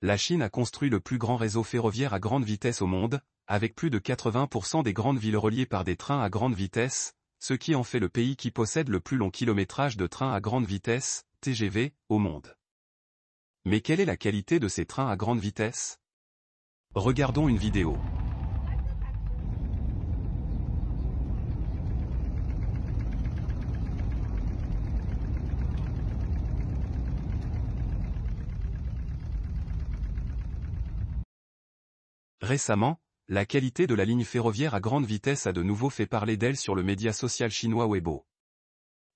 La Chine a construit le plus grand réseau ferroviaire à grande vitesse au monde, avec plus de 80% des grandes villes reliées par des trains à grande vitesse, ce qui en fait le pays qui possède le plus long kilométrage de trains à grande vitesse, TGV, au monde. Mais quelle est la qualité de ces trains à grande vitesse? Regardons une vidéo. Récemment, la qualité de la ligne ferroviaire à grande vitesse a de nouveau fait parler d'elle sur le média social chinois Weibo.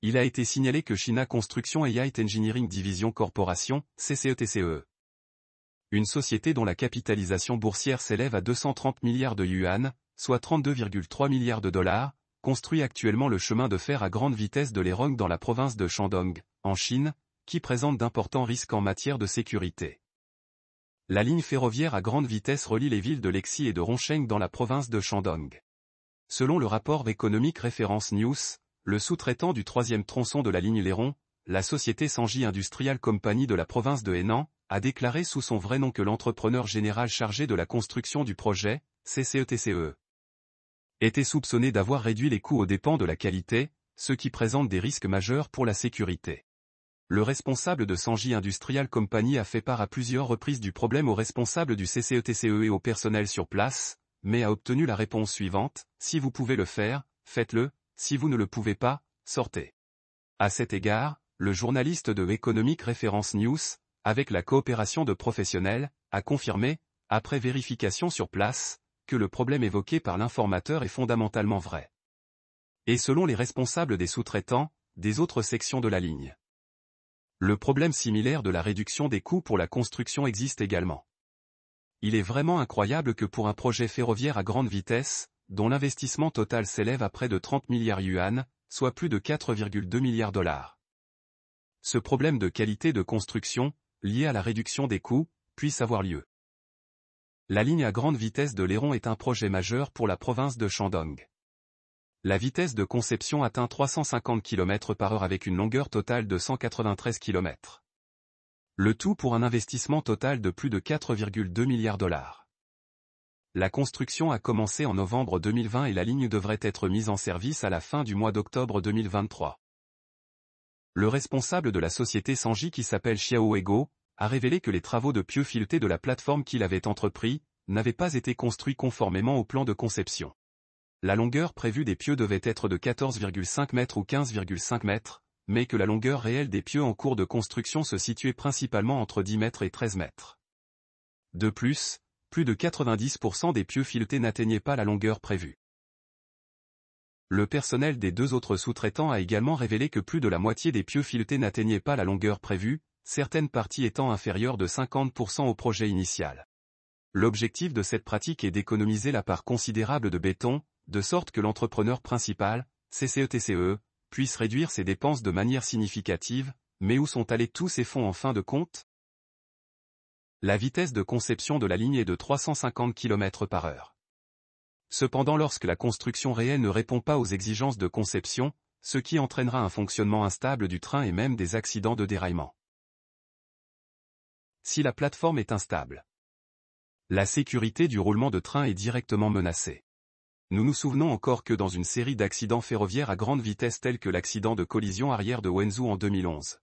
Il a été signalé que China Construction et Light Engineering Division Corporation, CCETCE, une société dont la capitalisation boursière s'élève à 230 milliards de yuan, soit 32,3 milliards de dollars, construit actuellement le chemin de fer à grande vitesse de l'Herong dans la province de Shandong, en Chine, qui présente d'importants risques en matière de sécurité. La ligne ferroviaire à grande vitesse relie les villes de Lexi et de Rongsheng dans la province de Shandong. Selon le rapport Economic Reference News, le sous-traitant du troisième tronçon de la ligne Léron, la société Sanji Industrial Company de la province de Henan, a déclaré sous son vrai nom que l'entrepreneur général chargé de la construction du projet, CCETCE, était soupçonné d'avoir réduit les coûts aux dépens de la qualité, ce qui présente des risques majeurs pour la sécurité. Le responsable de Sanji Industrial Company a fait part à plusieurs reprises du problème aux responsables du CCETCE et au personnel sur place, mais a obtenu la réponse suivante: si vous pouvez le faire, faites-le, si vous ne le pouvez pas, sortez. À cet égard, le journaliste de Economic Reference News, avec la coopération de professionnels, a confirmé, après vérification sur place, que le problème évoqué par l'informateur est fondamentalement vrai. Et selon les responsables des sous-traitants, des autres sections de la ligne, le problème similaire de la réduction des coûts pour la construction existe également. Il est vraiment incroyable que pour un projet ferroviaire à grande vitesse, dont l'investissement total s'élève à près de 30 milliards yuan, soit plus de 4,2 milliards dollars, ce problème de qualité de construction, lié à la réduction des coûts, puisse avoir lieu. La ligne à grande vitesse de l'Héron est un projet majeur pour la province de Shandong. La vitesse de conception atteint 350 km/h avec une longueur totale de 193 km. Le tout pour un investissement total de plus de 4,2 milliards dollars. La construction a commencé en novembre 2020 et la ligne devrait être mise en service à la fin du mois d'octobre 2023. Le responsable de la société Sanji qui s'appelle Xiao Ego, a révélé que les travaux de pieux filetés de la plateforme qu'il avait entrepris, n'avaient pas été construits conformément au plan de conception. La longueur prévue des pieux devait être de 14,5 mètres ou 15,5 mètres, mais que la longueur réelle des pieux en cours de construction se situait principalement entre 10 mètres et 13 mètres. De plus de 90% des pieux filetés n'atteignaient pas la longueur prévue. Le personnel des deux autres sous-traitants a également révélé que plus de la moitié des pieux filetés n'atteignaient pas la longueur prévue, certaines parties étant inférieures de 50% au projet initial. L'objectif de cette pratique est d'économiser la part considérable de béton, de sorte que l'entrepreneur principal, CCETCE, puisse réduire ses dépenses de manière significative, mais où sont allés tous ces fonds en fin de compte? La vitesse de conception de la ligne est de 350 km/h. Cependant, lorsque la construction réelle ne répond pas aux exigences de conception, ce qui entraînera un fonctionnement instable du train et même des accidents de déraillement. Si la plateforme est instable, la sécurité du roulement de train est directement menacée. Nous nous souvenons encore que dans une série d'accidents ferroviaires à grande vitesse tels que l'accident de collision arrière de Wenzhou en 2011,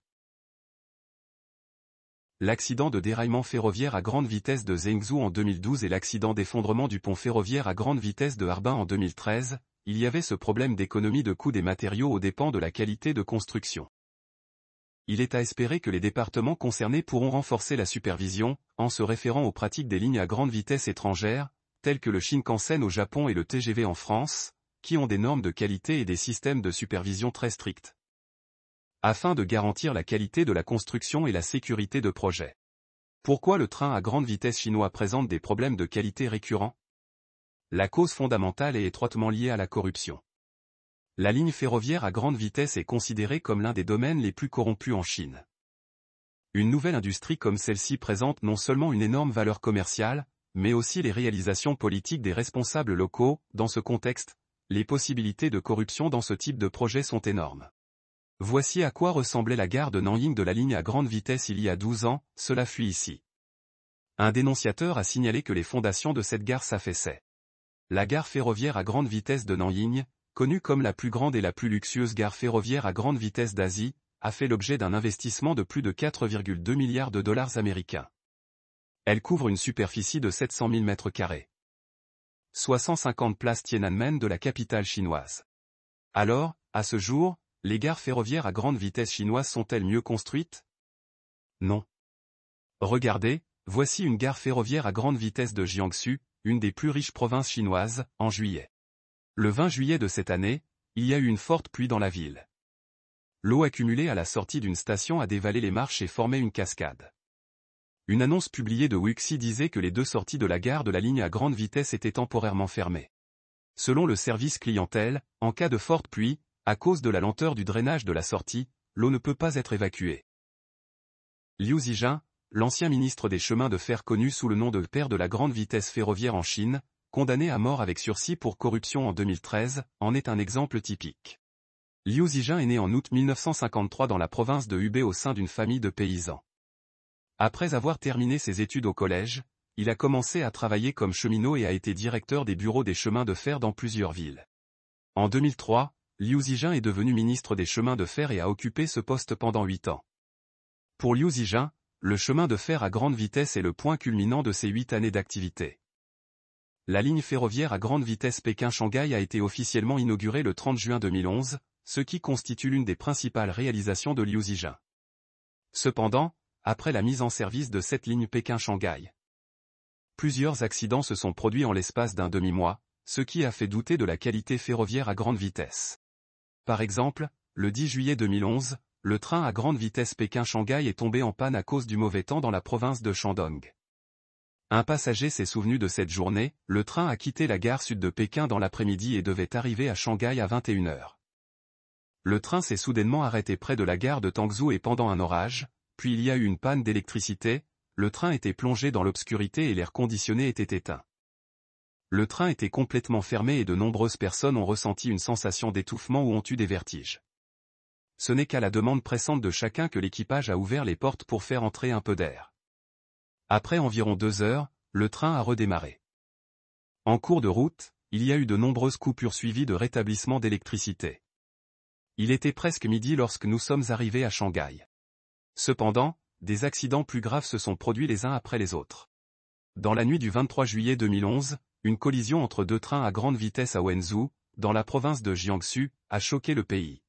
l'accident de déraillement ferroviaire à grande vitesse de Zhengzhou en 2012 et l'accident d'effondrement du pont ferroviaire à grande vitesse de Harbin en 2013, il y avait ce problème d'économie de coût des matériaux aux dépens de la qualité de construction. Il est à espérer que les départements concernés pourront renforcer la supervision, en se référant aux pratiques des lignes à grande vitesse étrangères, telles que le Shinkansen au Japon et le TGV en France, qui ont des normes de qualité et des systèmes de supervision très stricts, afin de garantir la qualité de la construction et la sécurité de projet. Pourquoi le train à grande vitesse chinois présente des problèmes de qualité récurrents? La cause fondamentale est étroitement liée à la corruption. La ligne ferroviaire à grande vitesse est considérée comme l'un des domaines les plus corrompus en Chine. Une nouvelle industrie comme celle-ci présente non seulement une énorme valeur commerciale, mais aussi les réalisations politiques des responsables locaux. Dans ce contexte, les possibilités de corruption dans ce type de projet sont énormes. Voici à quoi ressemblait la gare de Nanjing de la ligne à grande vitesse il y a 12 ans, cela fuit ici. Un dénonciateur a signalé que les fondations de cette gare s'affaissaient. La gare ferroviaire à grande vitesse de Nanjing, connue comme la plus grande et la plus luxueuse gare ferroviaire à grande vitesse d'Asie, a fait l'objet d'un investissement de plus de 4,2 milliards de dollars américains. Elle couvre une superficie de 700 000 m², soit 150 places Tiananmen de la capitale chinoise. Alors, à ce jour, les gares ferroviaires à grande vitesse chinoises sont-elles mieux construites? Non. Regardez, voici une gare ferroviaire à grande vitesse de Jiangsu, une des plus riches provinces chinoises, en juillet. Le 20 juillet de cette année, il y a eu une forte pluie dans la ville. L'eau accumulée à la sortie d'une station a dévalé les marches et formé une cascade. Une annonce publiée de Wuxi disait que les deux sorties de la gare de la ligne à grande vitesse étaient temporairement fermées. Selon le service clientèle, en cas de forte pluie, à cause de la lenteur du drainage de la sortie, l'eau ne peut pas être évacuée. Liu Zhijun, l'ancien ministre des chemins de fer connu sous le nom de père de la grande vitesse ferroviaire en Chine, condamné à mort avec sursis pour corruption en 2013, en est un exemple typique. Liu Zhijun est né en août 1953 dans la province de Hubei au sein d'une famille de paysans. Après avoir terminé ses études au collège, il a commencé à travailler comme cheminot et a été directeur des bureaux des chemins de fer dans plusieurs villes. En 2003, Liu Zhijun est devenu ministre des chemins de fer et a occupé ce poste pendant 8 ans. Pour Liu Zhijun, le chemin de fer à grande vitesse est le point culminant de ses 8 années d'activité. La ligne ferroviaire à grande vitesse Pékin-Shanghai a été officiellement inaugurée le 30 juin 2011, ce qui constitue l'une des principales réalisations de Liu Zhijun. Cependant, après la mise en service de cette ligne Pékin-Shanghai, plusieurs accidents se sont produits en l'espace d'un demi-mois, ce qui a fait douter de la qualité ferroviaire à grande vitesse. Par exemple, le 10 juillet 2011, le train à grande vitesse Pékin-Shanghai est tombé en panne à cause du mauvais temps dans la province de Shandong. Un passager s'est souvenu de cette journée, le train a quitté la gare sud de Pékin dans l'après-midi et devait arriver à Shanghai à 21 h. Le train s'est soudainement arrêté près de la gare de Tangzhou et pendant un orage, puis il y a eu une panne d'électricité, le train était plongé dans l'obscurité et l'air conditionné était éteint. Le train était complètement fermé et de nombreuses personnes ont ressenti une sensation d'étouffement ou ont eu des vertiges. Ce n'est qu'à la demande pressante de chacun que l'équipage a ouvert les portes pour faire entrer un peu d'air. Après environ 2 heures, le train a redémarré. En cours de route, il y a eu de nombreuses coupures suivies de rétablissement d'électricité. Il était presque midi lorsque nous sommes arrivés à Shanghai. Cependant, des accidents plus graves se sont produits les uns après les autres. Dans la nuit du 23 juillet 2011, une collision entre deux trains à grande vitesse à Wenzhou, dans la province de Jiangsu, a choqué le pays.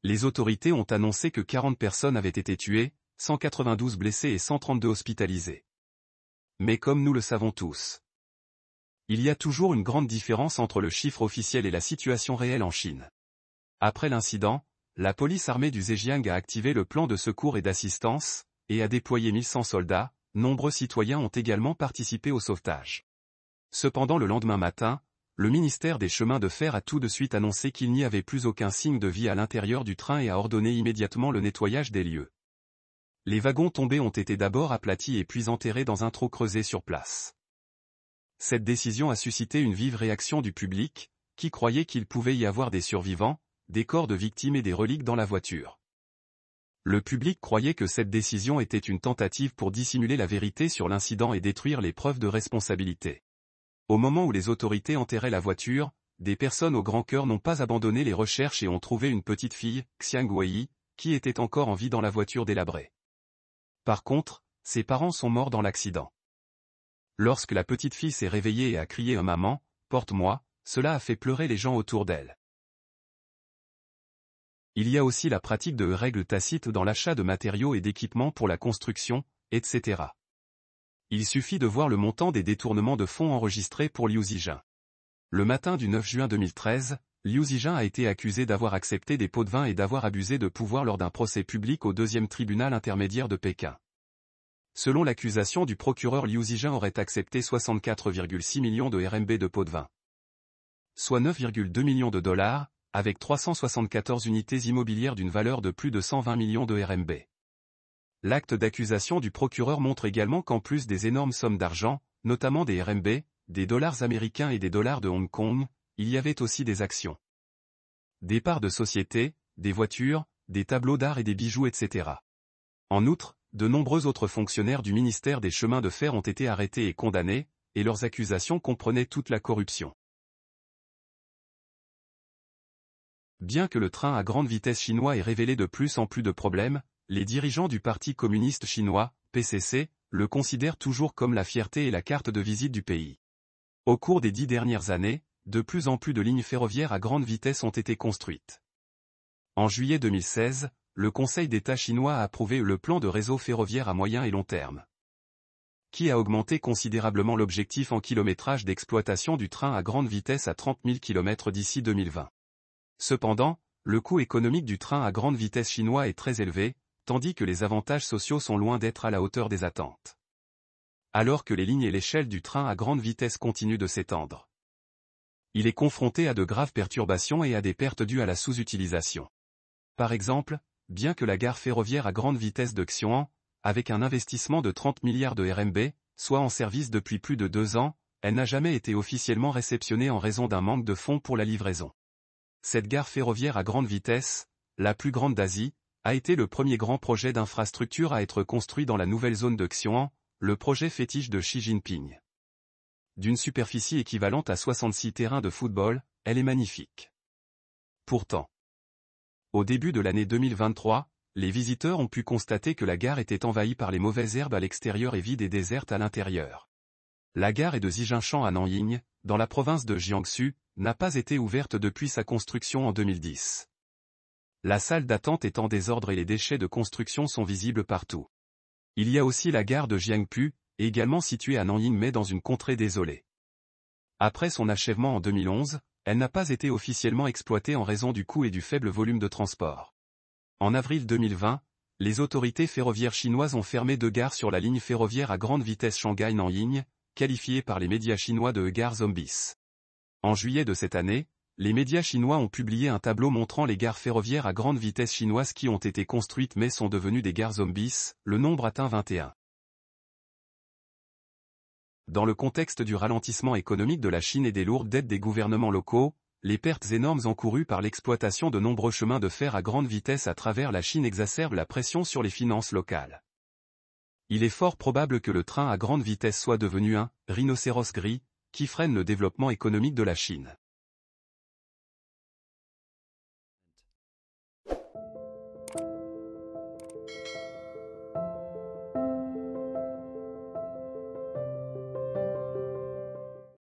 Les autorités ont annoncé que 40 personnes avaient été tuées, 192 blessés et 132 hospitalisés. Mais comme nous le savons tous, il y a toujours une grande différence entre le chiffre officiel et la situation réelle en Chine. Après l'incident, la police armée du Zhejiang a activé le plan de secours et d'assistance, et a déployé 1100 soldats, nombreux citoyens ont également participé au sauvetage. Cependant le lendemain matin, le ministère des chemins de fer a tout de suite annoncé qu'il n'y avait plus aucun signe de vie à l'intérieur du train et a ordonné immédiatement le nettoyage des lieux. Les wagons tombés ont été d'abord aplatis et puis enterrés dans un trou creusé sur place. Cette décision a suscité une vive réaction du public, qui croyait qu'il pouvait y avoir des survivants, des corps de victimes et des reliques dans la voiture. Le public croyait que cette décision était une tentative pour dissimuler la vérité sur l'incident et détruire les preuves de responsabilité. Au moment où les autorités enterraient la voiture, des personnes au grand cœur n'ont pas abandonné les recherches et ont trouvé une petite fille, Xiang Wei, qui était encore en vie dans la voiture délabrée. Par contre, ses parents sont morts dans l'accident. Lorsque la petite fille s'est réveillée et a crié « Maman, porte-moi », cela a fait pleurer les gens autour d'elle. Il y a aussi la pratique de règles tacites dans l'achat de matériaux et d'équipements pour la construction, etc. Il suffit de voir le montant des détournements de fonds enregistrés pour Liu Zhijun. Le matin du 9 juin 2013, Liu Zhijun a été accusé d'avoir accepté des pots de vin et d'avoir abusé de pouvoir lors d'un procès public au 2e tribunal intermédiaire de Pékin. Selon l'accusation du procureur, Liu Zhijun aurait accepté 64,6 millions de RMB de pots de vin, soit 9,2 millions de dollars, avec 374 unités immobilières d'une valeur de plus de 120 millions de RMB. L'acte d'accusation du procureur montre également qu'en plus des énormes sommes d'argent, notamment des RMB, des dollars américains et des dollars de Hong Kong, il y avait aussi des actions, des parts de société, des voitures, des tableaux d'art et des bijoux, etc. En outre, de nombreux autres fonctionnaires du ministère des Chemins de fer ont été arrêtés et condamnés, et leurs accusations comprenaient toute la corruption. Bien que le train à grande vitesse chinois ait révélé de plus en plus de problèmes, les dirigeants du Parti communiste chinois, PCC, le considèrent toujours comme la fierté et la carte de visite du pays. Au cours des 10 dernières années, de plus en plus de lignes ferroviaires à grande vitesse ont été construites. En juillet 2016, le Conseil d'État chinois a approuvé le plan de réseau ferroviaire à moyen et long terme, qui a augmenté considérablement l'objectif en kilométrage d'exploitation du train à grande vitesse à 30 000 km d'ici 2020. Cependant, le coût économique du train à grande vitesse chinois est très élevé, tandis que les avantages sociaux sont loin d'être à la hauteur des attentes. Alors que les lignes et l'échelle du train à grande vitesse continuent de s'étendre, il est confronté à de graves perturbations et à des pertes dues à la sous-utilisation. Par exemple, bien que la gare ferroviaire à grande vitesse de Xi'an, avec un investissement de 30 milliards de RMB, soit en service depuis plus de 2 ans, elle n'a jamais été officiellement réceptionnée en raison d'un manque de fonds pour la livraison. Cette gare ferroviaire à grande vitesse, la plus grande d'Asie, a été le premier grand projet d'infrastructure à être construit dans la nouvelle zone de Xi'an, le projet fétiche de Xi Jinping. D'une superficie équivalente à 66 terrains de football, elle est magnifique. Pourtant, au début de l'année 2023, les visiteurs ont pu constater que la gare était envahie par les mauvaises herbes à l'extérieur et vide et déserte à l'intérieur. La gare est de Zhijiangshan à Nanjing, dans la province de Jiangsu, n'a pas été ouverte depuis sa construction en 2010. La salle d'attente est en désordre et les déchets de construction sont visibles partout. Il y a aussi la gare de Jiangpu, également située à Nanjing mais dans une contrée désolée. Après son achèvement en 2011, elle n'a pas été officiellement exploitée en raison du coût et du faible volume de transport. En avril 2020, les autorités ferroviaires chinoises ont fermé 2 gares sur la ligne ferroviaire à grande vitesse Shanghai-Nanjing, qualifiée par les médias chinois de gare zombies. En juillet de cette année, les médias chinois ont publié un tableau montrant les gares ferroviaires à grande vitesse chinoises qui ont été construites mais sont devenues des gares zombies, le nombre atteint 21. Dans le contexte du ralentissement économique de la Chine et des lourdes dettes des gouvernements locaux, les pertes énormes encourues par l'exploitation de nombreux chemins de fer à grande vitesse à travers la Chine exacerbent la pression sur les finances locales. Il est fort probable que le train à grande vitesse soit devenu un « rhinocéros gris » qui freine le développement économique de la Chine.